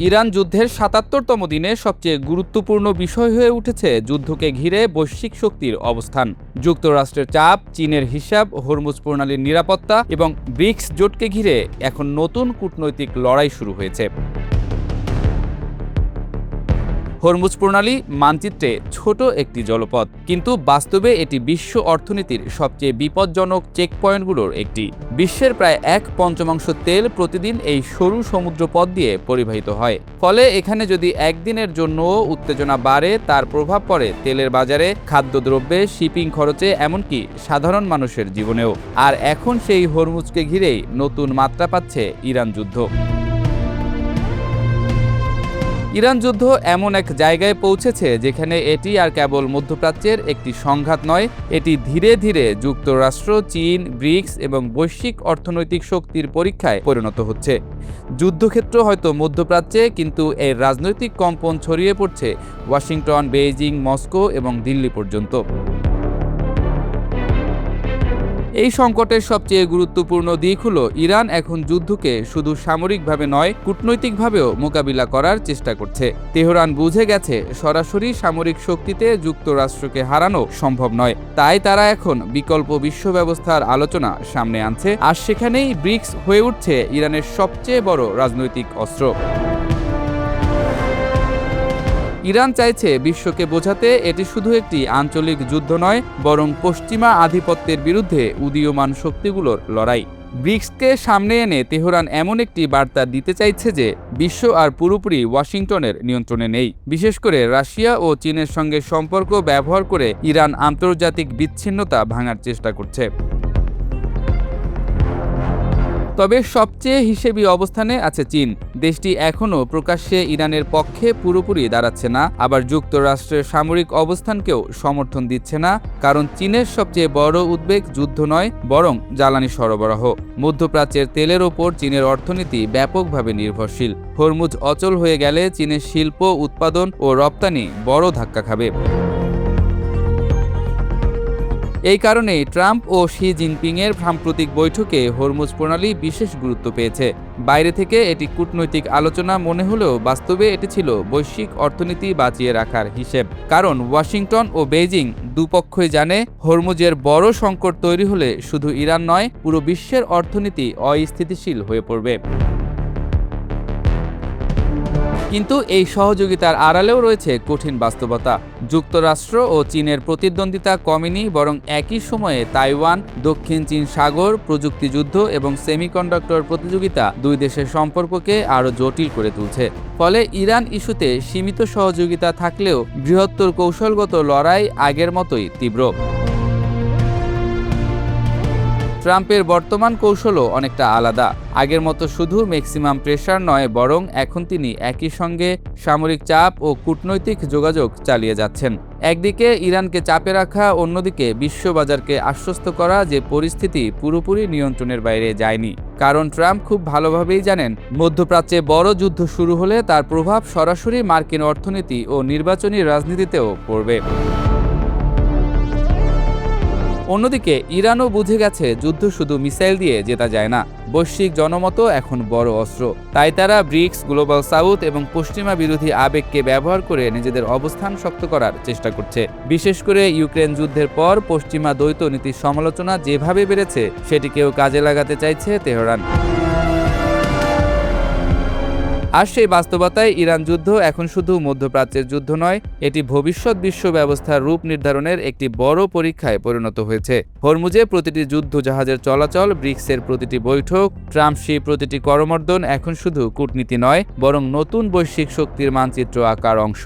Iran যুদ্ধের ৭৭তম দিনে সবচেয়ে গুরুত্বপূর্ণ বিষয় হয়ে উঠেছে যুদ্ধকে ঘিরে বৈশ্বিক শক্তির অবস্থান। যুক্তরাষ্ট্রের চাপ, চীনের হিসাব, হরমুজ প্রণালীর নিরাপত্তা এবং ব্রিক্স জোটকে ঘিরে এখন নতুন কূটনৈতিক লড়াই শুরু হয়েছে। হরমুজ প্রণালী মানচিত্রে ছোট একটি জলপথ, কিন্তু বাস্তবে এটি বিশ্ব অর্থনীতির সবচেয়ে বিপজ্জনক চেকপয়েন্টগুলোর একটি। বিশ্বের প্রায় 1/5 তেল প্রতিদিন এই সরু সমুদ্রপথ দিয়ে পরিবাহিত হয়। ফলে এখানে যদি একদিনের জন্যও উত্তেজনা বাড়ে, তার প্রভাব পড়ে তেলের বাজারে, খাদ্যদ্রব্যে, শিপিং খরচে, এমনকি সাধারণ মানুষের জীবনেও। আর এখন সেই হরমুজকে ঘিরেই নতুন মাত্রা পাচ্ছে ইরান যুদ্ধ। ইরান যুদ্ধ এমন এক জায়গায় পৌঁছেছে যেখানে এটি আর কেবল মধ্যপ্রাচ্যের একটি সংঘাত নয়, এটি ধীরে ধীরে যুক্তরাষ্ট্র, চীন, ব্রিক্স এবং বৈশ্বিক অর্থনৈতিক শক্তির পরীক্ষায় পরিণত হচ্ছে। যুদ্ধক্ষেত্র হয়তো মধ্যপ্রাচ্যে, কিন্তু এর রাজনৈতিক কম্পন ছড়িয়ে পড়ছে ওয়াশিংটন, বেইজিং, মস্কো এবং দিল্লি পর্যন্ত। এই সংকটের সবচেয়ে গুরুত্বপূর্ণ দিক হলো ইরান এখন যুদ্ধকে শুধু সামরিকভাবে নয়, কূটনৈতিকভাবেও মোকাবিলা করার চেষ্টা করছে। তেহরান বুঝে গেছে সরাসরি সামরিক শক্তিতে যুক্তরাষ্ট্রকে হারানো সম্ভব নয়, তাই তারা এখন বিকল্প বিশ্ব ব্যবস্থার আলোচনা সামনে আনছে, আর সেখানেই ব্রিক্স হয়ে উঠছে ইরানের সবচেয়ে বড় রাজনৈতিক অস্ত্র। ইরান চাইছে বিশ্বকে বোঝাতে এটি শুধু একটি আঞ্চলিক যুদ্ধ নয়, বরং পশ্চিমা আধিপত্যের বিরুদ্ধে উদীয়মান শক্তিগুলোর লড়াই। ব্রিক্সকে সামনে এনে তেহরান এমন একটি বার্তা দিতে চাইছে যে বিশ্ব আর পুরোপুরি ওয়াশিংটনের নিয়ন্ত্রণে নেই। বিশেষ করে রাশিয়া ও চীনের সঙ্গে সম্পর্ক ব্যবহার করে ইরান আন্তর্জাতিক বিচ্ছিন্নতা ভাঙার চেষ্টা করছে। তবে সবচেয়ে হিসেবি অবস্থানে আছে চীন। দেশটি এখনও প্রকাশ্যে ইরানের পক্ষে পুরোপুরি দাঁড়াচ্ছে না, আবার যুক্তরাষ্ট্রের সামরিক অবস্থানকেও সমর্থন দিচ্ছে না, কারণ চীনের সবচেয়ে বড় উদ্বেগ যুদ্ধ নয়, বরং জ্বালানি সরবরাহ। মধ্যপ্রাচ্যের তেলের ওপর চীনের অর্থনীতি ব্যাপকভাবে নির্ভরশীল। হরমুজ অচল হয়ে গেলে চীনের শিল্প, উৎপাদন ও রপ্তানি বড় ধাক্কা খাবে। এই কারণেই ট্রাম্প ও শি জিনপিংয়ের সাম্প্রতিক বৈঠকে হরমুজ প্রণালী বিশেষ গুরুত্ব পেয়েছে। বাইরে থেকে এটি কূটনৈতিক আলোচনা মনে হলেও বাস্তবে এটি ছিল বৈশ্বিক অর্থনীতি বাঁচিয়ে রাখার হিসেব। কারণ ওয়াশিংটন ও বেইজিং দুপক্ষই জানে, হরমুজের বড় সংকট তৈরি হলে শুধু ইরান নয়, পুরো বিশ্বের অর্থনীতি অস্থিতিশীল হয়ে পড়বে। কিন্তু এই সহযোগিতার আড়ালেও রয়েছে কঠিন বাস্তবতা। যুক্তরাষ্ট্র ও চীনের প্রতিদ্বন্দ্বিতা কমেনি, বরং একই সময়ে তাইওয়ান, দক্ষিণ চীন সাগর, প্রযুক্তিযুদ্ধ এবং সেমিকন্ডাক্টর প্রতিযোগিতা দুই দেশের সম্পর্ককে আরও জটিল করে তুলছে। ফলে ইরান ইস্যুতে সীমিত সহযোগিতা থাকলেও বৃহত্তর কৌশলগত লড়াই আগের মতোই তীব্র। ট্রাম্পের বর্তমান কৌশলও অনেকটা আলাদা। আগের মতো শুধু ম্যাক্সিমাম প্রেশার নয়, বরং এখন তিনি একই সঙ্গে সামরিক চাপ ও কূটনৈতিক যোগাযোগ চালিয়ে যাচ্ছেন। একদিকে ইরানকে চাপে রাখা, অন্যদিকে বিশ্ববাজারকে আশ্বস্ত করা যে পরিস্থিতি পুরোপুরি নিয়ন্ত্রণের বাইরে যায়নি। কারণ ট্রাম্প খুব ভালোভাবেই জানেন, মধ্যপ্রাচ্যে বড় যুদ্ধ শুরু হলে তার প্রভাব সরাসরি মার্কিন অর্থনীতি ও নির্বাচনী রাজনীতিতেও পড়বে। অন্যদিকে ইরানও বুঝে গেছে যুদ্ধ শুধু মিসাইল দিয়ে জেতা যায় না, বৈশ্বিক জনমত এখন বড় অস্ত্র। তাই তারা ব্রিক্স, গ্লোবাল সাউথ এবং পশ্চিমা বিরোধী আবেগকে ব্যবহার করে নিজেদের অবস্থান শক্ত করার চেষ্টা করছে। বিশেষ করে ইউক্রেন যুদ্ধের পর পশ্চিমা দ্বৈত নীতির সমালোচনা যেভাবে বেড়েছে, সেটিকেও কাজে লাগাতে চাইছে তেহরান। আর সেই বাস্তবতায় ইরান যুদ্ধ এখন শুধু মধ্যপ্রাচ্যের যুদ্ধ নয়, এটি ভবিষ্যৎ বিশ্ব ব্যবস্থার রূপ নির্ধারণের একটি বড় পরীক্ষায় পরিণত হয়েছে। হরমুজে প্রতিটি যুদ্ধ জাহাজের চলাচল, ব্রিক্সের প্রতিটি বৈঠক, ট্রাম্প শি প্রতিটি করমর্দন এখন শুধু কূটনীতি নয়, বরং নতুন বৈশ্বিক শক্তির মানচিত্র আঁকার অংশ।